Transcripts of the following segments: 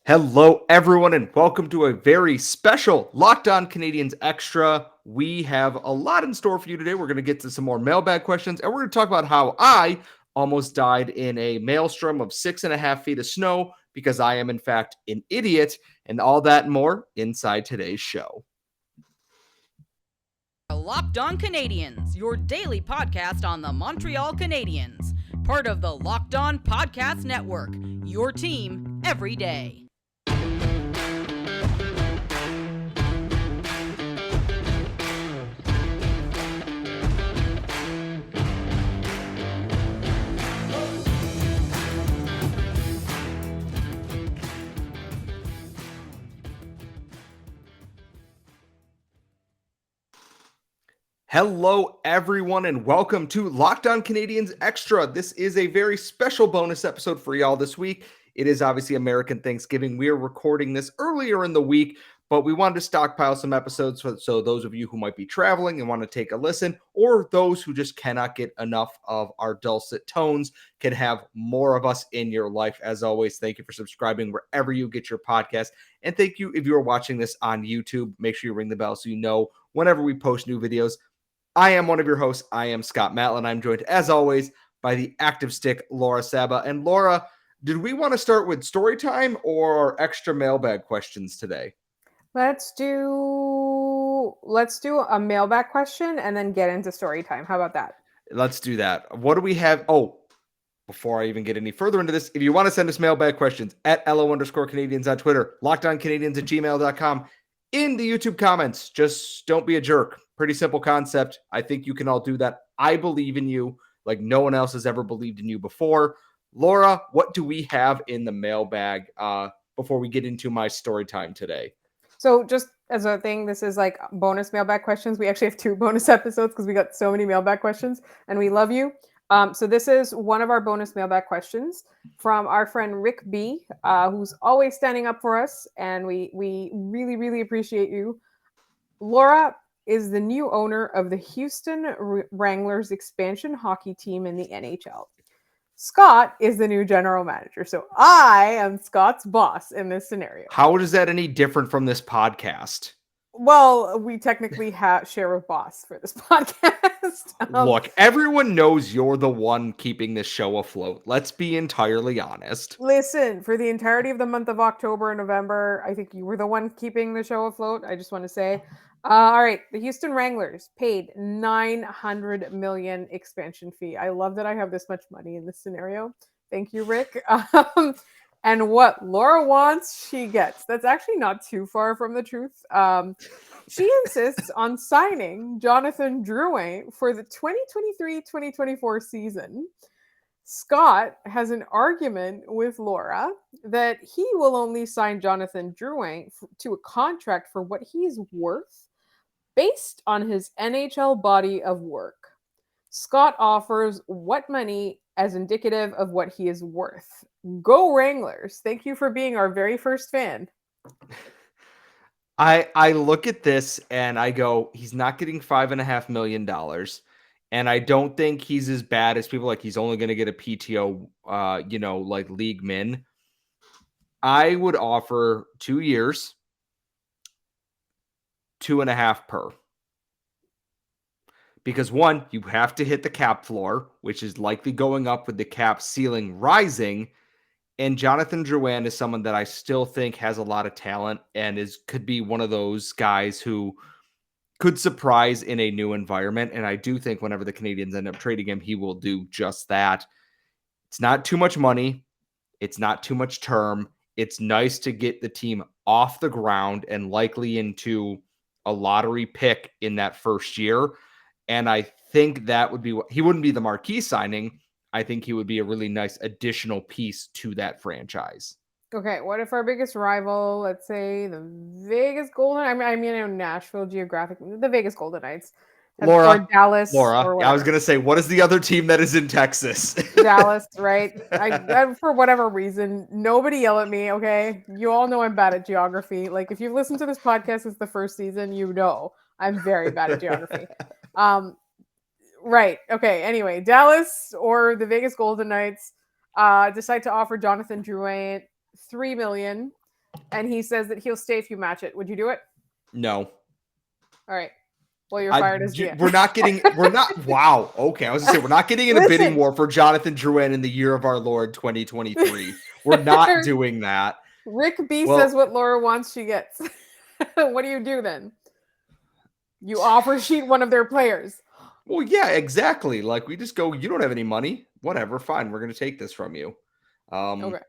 Hello, everyone, and welcome to a very special Locked On Canadiens Extra. We have a lot in store for you today. We're going to get to some more mailbag questions, and we're going to talk about how I almost died in a maelstrom of 6.5 feet of snow because I am, in fact, an idiot, and all that and more inside today's show. Locked On Canadiens, your daily podcast on the Montreal Canadiens. Part of the Locked On Podcast Network, your team every day. Hello, everyone, and welcome to Locked On Canadiens Extra. This is a very special bonus episode for y'all this week. It is obviously American Thanksgiving. We are recording this earlier in the week, but we wanted to stockpile some episodes so those of you who might be traveling and want to take a listen, or those who just cannot get enough of our dulcet tones, can have more of us in your life. As always, thank you for subscribing wherever you get your podcast. And thank you if you are watching this on YouTube. Make sure you ring the bell so you know whenever we post new videos. I am one of your hosts. I am Scott Matla, and I'm joined, as always, by the active stick, Laura Saba. And Laura, did we want to start with story time or extra mailbag questions today? Let's do a mailbag question and then get into story time. How about that? Let's do that. What do we have? Oh, before I even get any further into this, if you want to send us mailbag questions at LO_Canadians on Twitter, lockedoncanadians@gmail.com, in the YouTube comments, just don't be a jerk. Pretty simple concept. I think you can all do that. I believe in you like no one else has ever believed in you before. Laura, what do we have in the mailbag before we get into my story time today? So just as a thing, this is like bonus mailbag questions. We actually have 2 bonus episodes because we got so many mailbag questions and we love you. So this is one of our bonus mailbag questions from our friend Rick B, who's always standing up for us. And we really, really appreciate you. Laura is the new owner of the Houston Wranglers expansion hockey team in the NHL. Scott is the new general manager. So I am Scott's boss in this scenario. How is that any different from this podcast? Well, we technically share a boss for this podcast. Look, everyone knows you're the one keeping this show afloat. Let's be entirely honest. Listen, for the entirety of the month of October and November, I think you were the one keeping the show afloat. I just want to say. All right, the Houston Wranglers paid $900 million expansion fee. I love that I have this much money in this scenario. Thank you, Rick. And what Laura wants, she gets. That's actually not too far from the truth. She insists on signing Jonathan Drouin for the 2023-2024 season. Scott has an argument with Laura that he will only sign Jonathan Drouin to a contract for what he's worth based on his NHL body of work. Scott offers what money as indicative of what he is worth. Go Wranglers. Thank you for being our very first fan. I look at this and I go, he's not getting $5.5 million. And I don't think he's as bad as people like he's only going to get a PTO, like league min. I would offer 2 years, 2.5 per. Because one, you have to hit the cap floor, which is likely going up with the cap ceiling rising. And Jonathan Drouin is someone that I still think has a lot of talent and could be one of those guys who could surprise in a new environment. And I do think whenever the Canadiens end up trading him, he will do just that. It's not too much money. It's not too much term. It's nice to get the team off the ground and likely into a lottery pick in that first year. And I think that would be he wouldn't be the marquee signing. I think he would be a really nice additional piece to that franchise. Okay, what if our biggest rival, let's say the Vegas Golden, I mean Nashville geographically, the Vegas Golden Knights, or Dallas, or I was going to say, what is the other team that is in Texas? Dallas, right? I for whatever reason, nobody yell at me, okay? You all know I'm bad at geography. Like, if you've listened to this podcast since the first season, you know I'm very bad at geography. Right. Okay. Anyway, Dallas or the Vegas Golden Knights decide to offer Jonathan Drouin $3 million. and he says that he'll stay if you match it. Would you do it? No. All right. Well, you're fired as GM. Wow. Okay. I was gonna say, we're not getting in a bidding war for Jonathan Drouin in the year of our Lord 2023. We're not doing that. Rick B says what Laura wants, she gets. What do you do then? You offer sheet one of their players. Well, yeah, exactly. Like, we just go, you don't have any money. Whatever, fine. We're going to take this from you. Okay.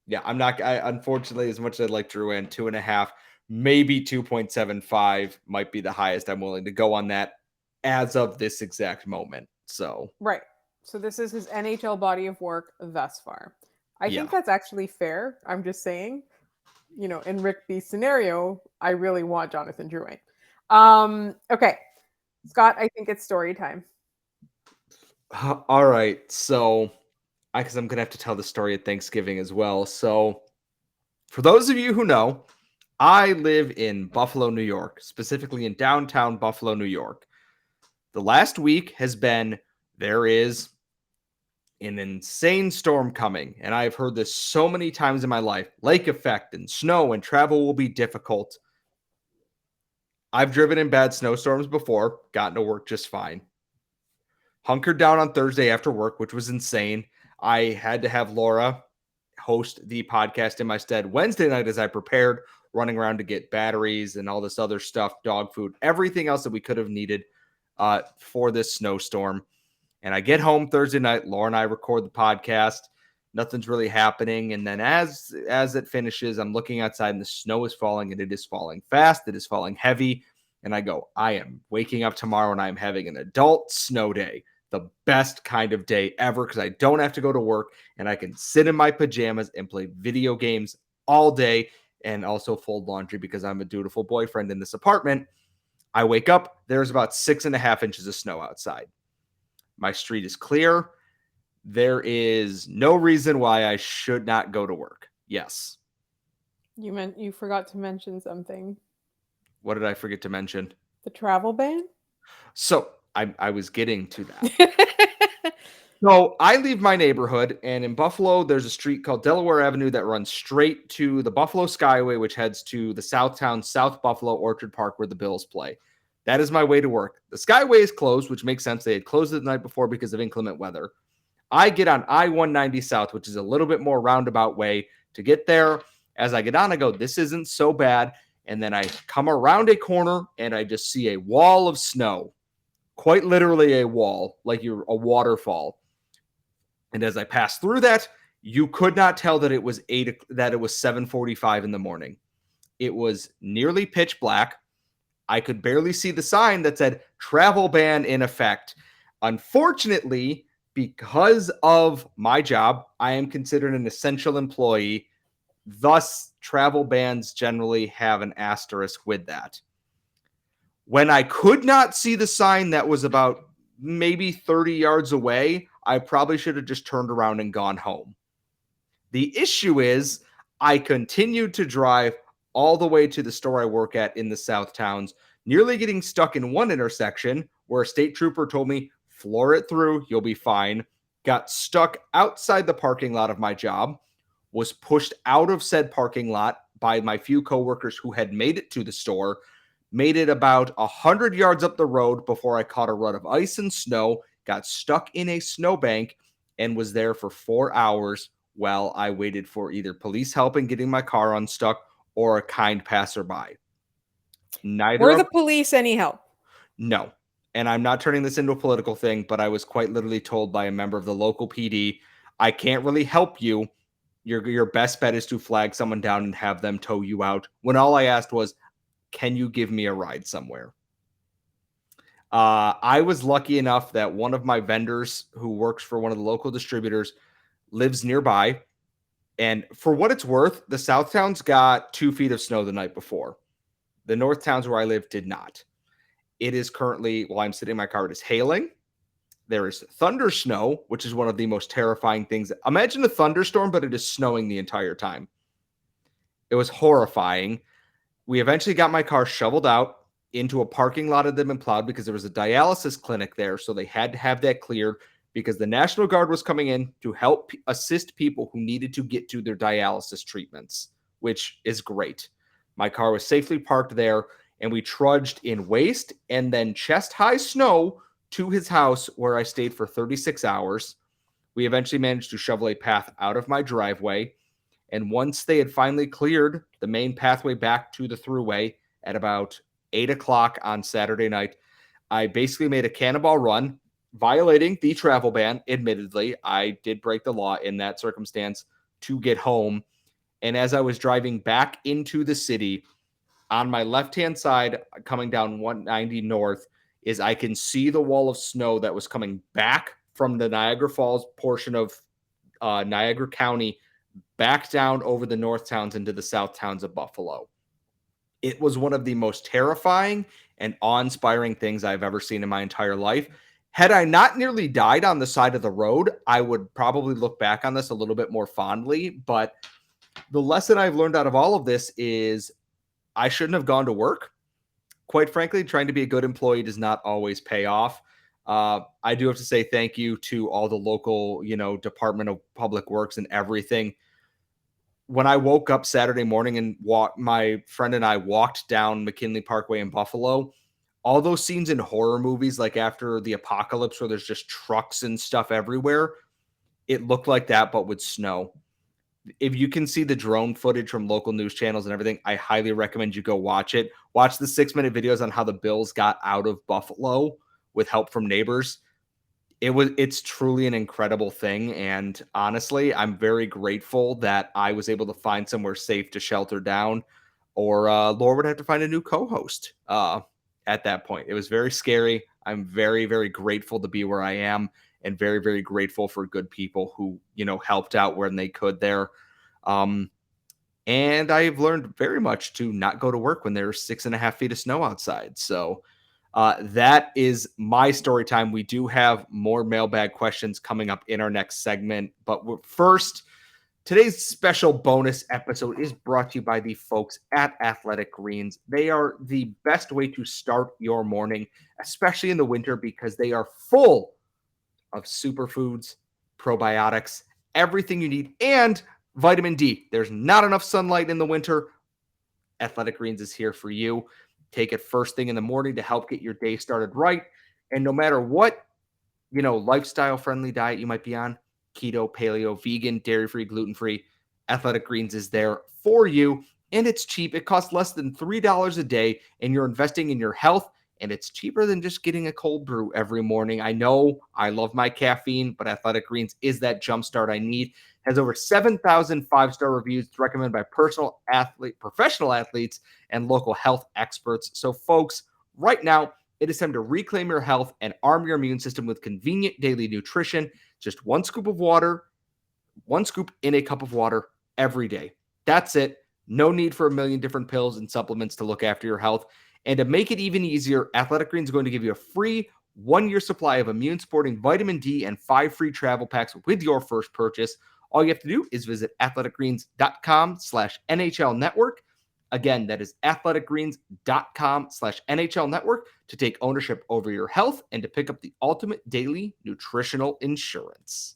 Yeah, unfortunately, as much as I'd like Drouin, 2.5, maybe 2.75 might be the highest I'm willing to go on that as of this exact moment. So, right. So this is his NHL body of work thus far. I think that's actually fair. I'm just saying, in Rick B's scenario, I really want Jonathan Drouin. Okay. Scott, I think it's story time. All right. So, because I'm going to have to tell the story at Thanksgiving as well. So, for those of you who know, I live in Buffalo, New York, specifically in downtown Buffalo, New York. The last week has been, there is an insane storm coming. And I've heard this so many times in my life. Lake effect and snow and travel will be difficult. I've driven in bad snowstorms before, gotten to work just fine. Hunkered down on Thursday after work, which was insane. I had to have Laura host the podcast in my stead Wednesday night as I prepared, running around to get batteries and all this other stuff, dog food, everything else that we could have needed for this snowstorm. And I get home Thursday night. Laura and I record the podcast. Nothing's really happening. And then as it finishes, I'm looking outside and the snow is falling, and it is falling fast. It is falling heavy. And I go, I am waking up tomorrow and I'm having an adult snow day. The best kind of day ever, because I don't have to go to work and I can sit in my pajamas and play video games all day and also fold laundry because I'm a dutiful boyfriend in this apartment. I wake up, there's about 6.5 inches of snow outside. My street is clear. There is no reason why I should not go to work. Yes. You forgot to mention something. What did I forget to mention? The travel ban? So I was getting to that. So I leave my neighborhood, and in Buffalo, there's a street called Delaware Avenue that runs straight to the Buffalo Skyway, which heads to the Southtown, South Buffalo, Orchard Park, where the Bills play. That is my way to work. The Skyway is closed, which makes sense. They had closed it the night before because of inclement weather. I get on I-190 South, which is a little bit more roundabout way to get there. As I get on, I go, this isn't so bad. And then I come around a corner, and I just see a wall of snow. Quite literally a wall, like a waterfall. And as I passed through that, you could not tell that it was 7:45 in the morning. It was nearly pitch black. I could barely see the sign that said travel ban in effect. Unfortunately, because of my job, I am considered an essential employee. Thus, travel bans generally have an asterisk with that. When I could not see the sign that was about maybe 30 yards away, I probably should have just turned around and gone home. The issue is I continued to drive all the way to the store I work at in the South Towns, nearly getting stuck in one intersection where a state trooper told me, floor it through, you'll be fine. Got stuck outside the parking lot of my job, was pushed out of said parking lot by my few coworkers who had made it to the store, made it about 100 yards up the road before I caught a rut of ice and snow, got stuck in a snowbank, and was there for 4 hours while I waited for either police help in getting my car unstuck or a kind passerby. Were the police any help? No. And I'm not turning this into a political thing, but I was quite literally told by a member of the local PD, I can't really help you. Your best bet is to flag someone down and have them tow you out. When all I asked was, can you give me a ride somewhere? I was lucky enough that one of my vendors who works for one of the local distributors lives nearby. And for what it's worth, the South Towns got 2 feet of snow the night before. The North Towns where I live did not. It is currently, while I'm sitting in my car, it is hailing. There is thunder snow, which is one of the most terrifying things. Imagine a thunderstorm, but it is snowing the entire time. It was horrifying. We eventually got my car shoveled out into a parking lot that had been plowed because there was a dialysis clinic there. So they had to have that cleared because the National Guard was coming in to help assist people who needed to get to their dialysis treatments, which is great. My car was safely parked there, and we trudged in waist and then chest-high snow to his house, where I stayed for 36 hours. We eventually managed to shovel a path out of my driveway, and once they had finally cleared the main pathway back to the thruway at about 8 o'clock on Saturday night, I basically made a cannonball run, violating the travel ban. Admittedly, I did break the law in that circumstance to get home. And as I was driving back into the city, on my left-hand side, coming down 190 north, is I can see the wall of snow that was coming back from the Niagara Falls portion of Niagara County back down over the north towns into the south towns of Buffalo. It was one of the most terrifying and awe-inspiring things I've ever seen in my entire life. Had I not nearly died on the side of the road, I would probably look back on this a little bit more fondly. But the lesson I've learned out of all of this is I shouldn't have gone to work. Quite frankly, trying to be a good employee does not always pay off. I do have to say thank you to all the local, Department of Public Works and everything. When I woke up Saturday morning and my friend and I walked down McKinley Parkway in Buffalo, all those scenes in horror movies, like after the apocalypse where there's just trucks and stuff everywhere, it looked like that, but with snow. If you can see the drone footage from local news channels and everything, I highly recommend you go watch it. Watch the 6-minute videos on how the Bills got out of Buffalo with help from neighbors. It's truly an incredible thing. And honestly, I'm very grateful that I was able to find somewhere safe to shelter down, or Laura would have to find a new co-host at that point. It was very scary. I'm very, very grateful to be where I am, and very, very grateful for good people who, helped out when they could there. And I've learned very much to not go to work when there's 6.5 feet of snow outside. So that is my story time. We do have more mailbag questions coming up in our next segment. But first, today's special bonus episode is brought to you by the folks at Athletic Greens. They are the best way to start your morning, especially in the winter, because they are full of superfoods, probiotics, everything you need, and vitamin D. There's not enough sunlight in the winter. Athletic Greens is here for you. Take it first thing in the morning to help get your day started right. And no matter what, lifestyle-friendly diet you might be on, keto, paleo, vegan, dairy-free, gluten-free, Athletic Greens is there for you. And it's cheap. It costs less than $3 a day, and you're investing in your health. And it's cheaper than just getting a cold brew every morning. I know I love my caffeine, but Athletic Greens is that jumpstart I need. Has over 7,000 5-star reviews. It's recommended by professional athletes, and local health experts. So, folks, right now, it is time to reclaim your health and arm your immune system with convenient daily nutrition. Just one scoop in a cup of water every day. That's it. No need for a million different pills and supplements to look after your health. And to make it even easier, Athletic Greens is going to give you a free 1-year supply of immune-supporting vitamin D and 5 free travel packs with your first purchase. All you have to do is visit athleticgreens.com/NHL Network. Again, that is athleticgreens.com/NHL Network to take ownership over your health and to pick up the ultimate daily nutritional insurance.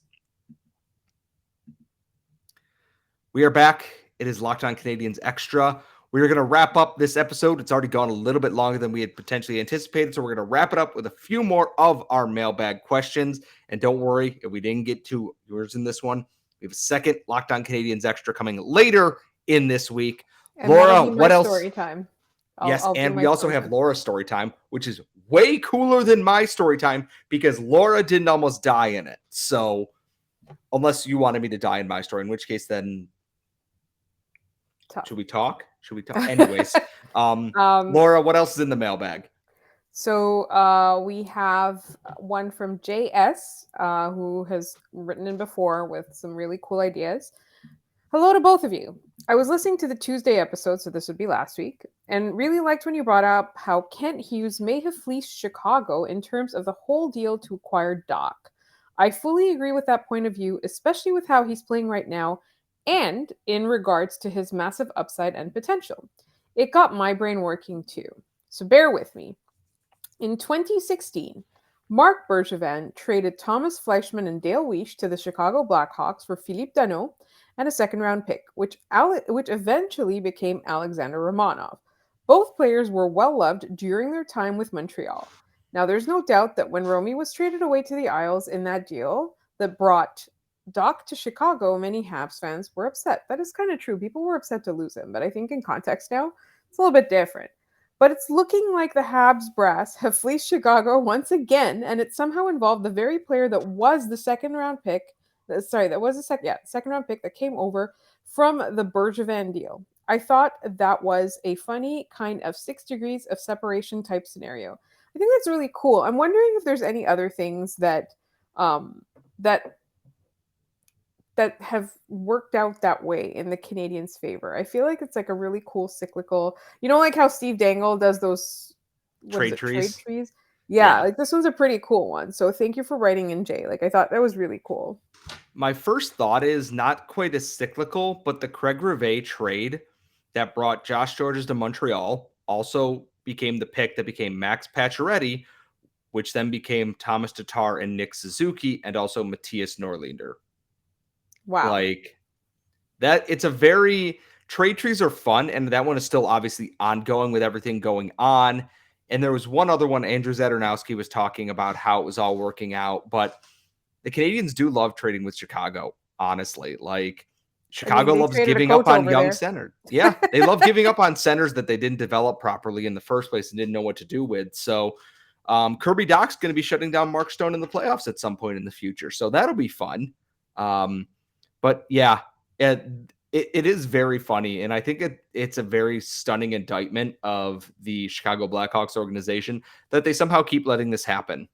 We are back. It is Locked On Canadiens Extra. We are going to wrap up this episode. It's already gone a little bit longer than we had potentially anticipated, so we're going to wrap it up with a few more of our mailbag questions. And don't worry, if we didn't get to yours in this one, we have a second Locked On Canadiens Extra coming later in this week. And Laura, what else? Story time. Yes, and we also have Laura's story time, which is way cooler than my story time because Laura didn't almost die in it. So, unless you wanted me to die in my story, in which case then should we talk? Anyways, Laura, what else is in the mailbag? So we have one from JS, who has written in before with some really cool ideas. Hello to both of you. I was listening to the Tuesday episode, so this would be last week, and really liked when you brought up how Kent Hughes may have fleeced Chicago in terms of the whole deal to acquire Doc. I fully agree with that point of view, especially with how he's playing right now, and in regards to his massive upside and potential. It got my brain working too, so bear with me. In 2016, Marc Bergevin traded Thomas Fleischmann and Dale Weish to the Chicago Blackhawks for Philippe Danault and a second-round pick, which eventually became Alexander Romanov. Both players were well-loved during their time with Montreal. Now, there's no doubt that when Romy was traded away to the Isles in that deal that brought Doc to Chicago, many Habs fans were upset. That is kind of true. People were upset to lose him, but I think in context now, it's a little bit different. But it's looking like the Habs brass have fleeced Chicago once again, and it somehow involved the very player that was the second round pick. That was the second round pick that came over from the Bergevin deal. I thought that was a funny kind of 6 degrees of separation type scenario. I think that's really cool. I'm wondering if there's any other things that that that have worked out that way in the Canadians' favor. I feel like it's like a really cool cyclical. You know, like how Steve Dangle does those Trade trade trees. trees? Yeah, like this one's a pretty cool one. So thank you for writing in, Jay. Like I thought that was really cool. My first thought is not quite as cyclical, but the Craig Rivet trade that brought Josh Georges to Montreal also became the pick that became Max Pacioretty, which then became Thomas Tatar and Nick Suzuki, and also Matthias Norlinder. Wow. Like that, it's a very trade trees are fun, and that one is still obviously ongoing with everything going on. And there was one other one, Andrew Zadornowski was talking about how it was all working out, but the Canadians do love trading with Chicago, honestly. Like Chicago They loves traded a giving coach up on over young there. centers. Yeah, they love giving up on centers that they didn't develop properly in the first place and didn't know what to do with. So Kirby Doc's going to be shutting down Mark Stone in the playoffs at some point in the future. So that'll be fun. But yeah, it is very funny. And I think it's a very stunning indictment of the Chicago Blackhawks organization that they somehow keep letting this happen.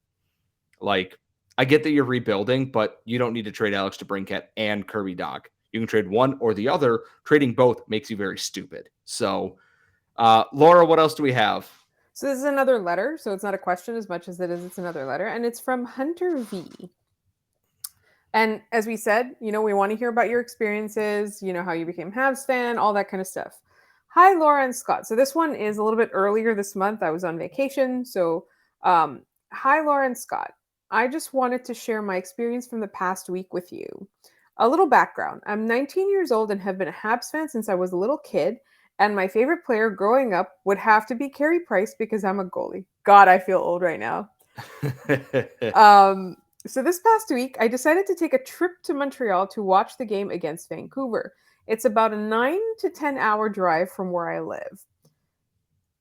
Like, I get that you're rebuilding, but you don't need to trade Alex DeBrincat and Kirby Doc. You can trade one or the other. Trading both makes you very stupid. So, Laura, what else do we have? So this is another letter. So it's not a question as much as it's another letter. And it's from Hunter V. And as we said, we want to hear about your experiences, how you became Habs fan, all that kind of stuff. Hi, Laura and Scott. So this one is a little bit earlier this month. I was on vacation. So, hi, Laura and Scott. I just wanted to share my experience from the past week with you. A little background. I'm 19 years old and have been a Habs fan since I was a little kid. And my favorite player growing up would have to be Carey Price because I'm a goalie. God, I feel old right now. So this past week, I decided to take a trip to Montreal to watch the game against Vancouver. It's about a 9 to 10 hour drive from where I live.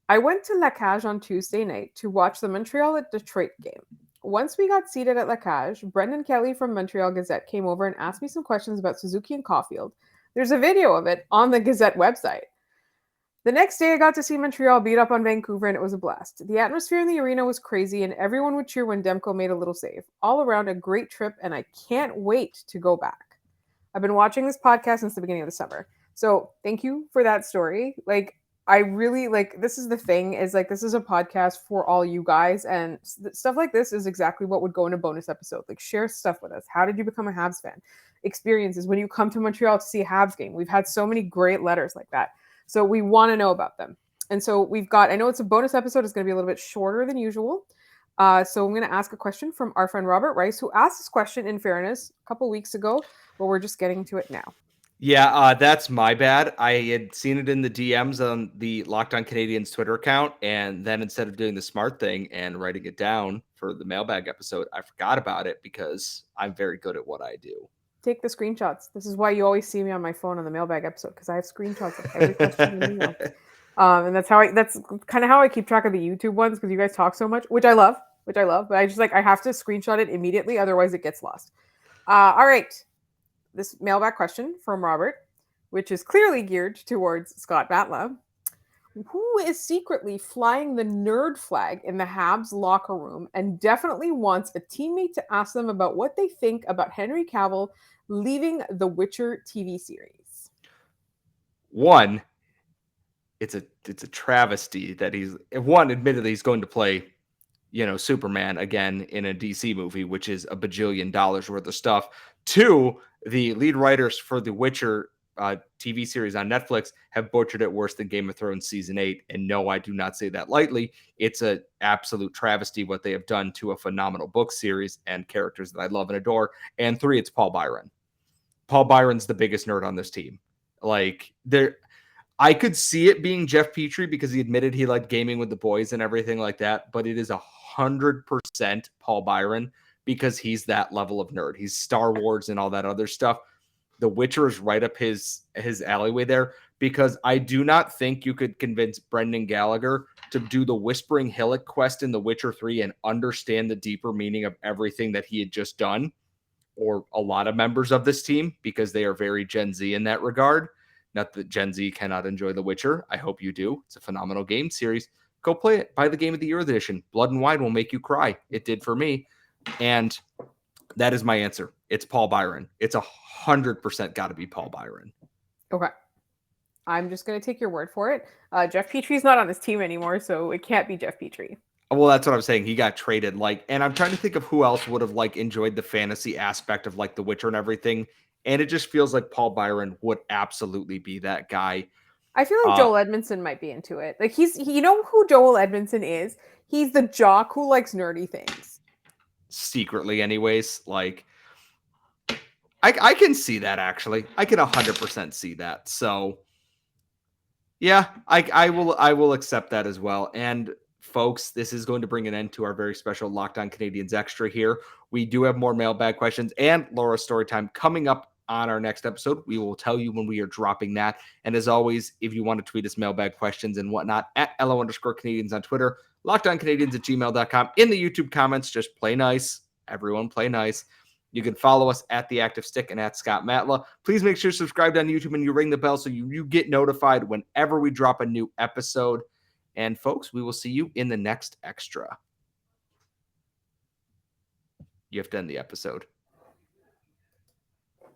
I went to La Cage on Tuesday night to watch the Montreal at Detroit game. Once we got seated at La Cage, Brendan Kelly from Montreal Gazette came over and asked me some questions about Suzuki and Caulfield. There's a video of it on the Gazette website. The next day, I got to see Montreal beat up on Vancouver, and it was a blast. The atmosphere in the arena was crazy, and everyone would cheer when Demko made a little save. All around, a great trip, and I can't wait to go back. I've been watching this podcast since the beginning of the summer. So thank you for that story. I really, this is the thing, is this is a podcast for all you guys, and stuff like this is exactly what would go in a bonus episode. Share stuff with us. How did you become a Habs fan? Experiences when you come to Montreal to see a Habs game. We've had so many great letters like that. So we want to know about them. And so we've got, I know it's a bonus episode. It's going to be a little bit shorter than usual. So I'm going to ask a question from our friend Robert Rice, who asked this question, in fairness, a couple weeks ago, but we're just getting to it now. Yeah, that's my bad. I had seen it in the DMs on the Locked On Canadiens Twitter account, and then instead of doing the smart thing and writing it down for the mailbag episode, I forgot about it because I'm very good at what I do. Take the screenshots. This is why you always see me on my phone on the mailbag episode, because I have screenshots of every question and email. And that's kind of how I keep track of the YouTube ones, because you guys talk so much, which I love, but I just I have to screenshot it immediately, otherwise it gets lost. All right. This mailbag question from Robert, which is clearly geared towards Scott Matla. Who is secretly flying the nerd flag in the Habs locker room and definitely wants a teammate to ask them about what they think about Henry Cavill leaving the Witcher TV series? One, it's a travesty that admittedly he's going to play, Superman again in a DC movie, which is a bajillion dollars worth of stuff. Two, the lead writers for the Witcher TV series on Netflix have butchered it worse than Game of Thrones season 8. And no, I do not say that lightly. It's an absolute travesty what they have done to a phenomenal book series and characters that I love and adore. And three, it's Paul Byron. Paul Byron's the biggest nerd on this team. Like I could see it being Jeff Petrie because he admitted he liked gaming with the boys and everything like that, but it is 100% Paul Byron because he's that level of nerd. He's Star Wars and all that other stuff. The Witcher is right up his alleyway there, because I do not think you could convince Brendan Gallagher to do the Whispering Hillock quest in The Witcher 3 and understand the deeper meaning of everything that he had just done, or a lot of members of this team, because they are very Gen Z in that regard. Not that Gen Z cannot enjoy The Witcher. I hope you do. It's a phenomenal game series. Go play it. Buy the Game of the Year edition. Blood and Wine will make you cry. It did for me. And that is my answer. It's Paul Byron. It's 100% got to be Paul Byron. Okay. I'm just going to take your word for it. Jeff Petrie's not on this team anymore, so it can't be Jeff Petrie. Well, that's what I'm saying. He got traded. And I'm trying to think of who else would have enjoyed the fantasy aspect of The Witcher and everything. And it just feels like Paul Byron would absolutely be that guy. I feel like Joel Edmondson might be into it. You know who Joel Edmondson is? He's the jock who likes nerdy things. Secretly, anyways. I can see that, actually. I can 100% see that. So, yeah, I will accept that as well. And folks, this is going to bring an end to our very special Locked On Canadiens Extra here. We do have more mailbag questions and Laura's story time coming up on our next episode. We will tell you when we are dropping that. And as always, if you want to tweet us mailbag questions and whatnot, at @LO_Canadiens on Twitter, LockedOnCanadiens@gmail.com. In the YouTube comments, just play nice. Everyone play nice. You can follow us at The Active Stick and at Scott Matla. Please make sure you're subscribed on YouTube and you ring the bell so you get notified whenever we drop a new episode. And folks, we will see you in the next extra. You have to end the episode.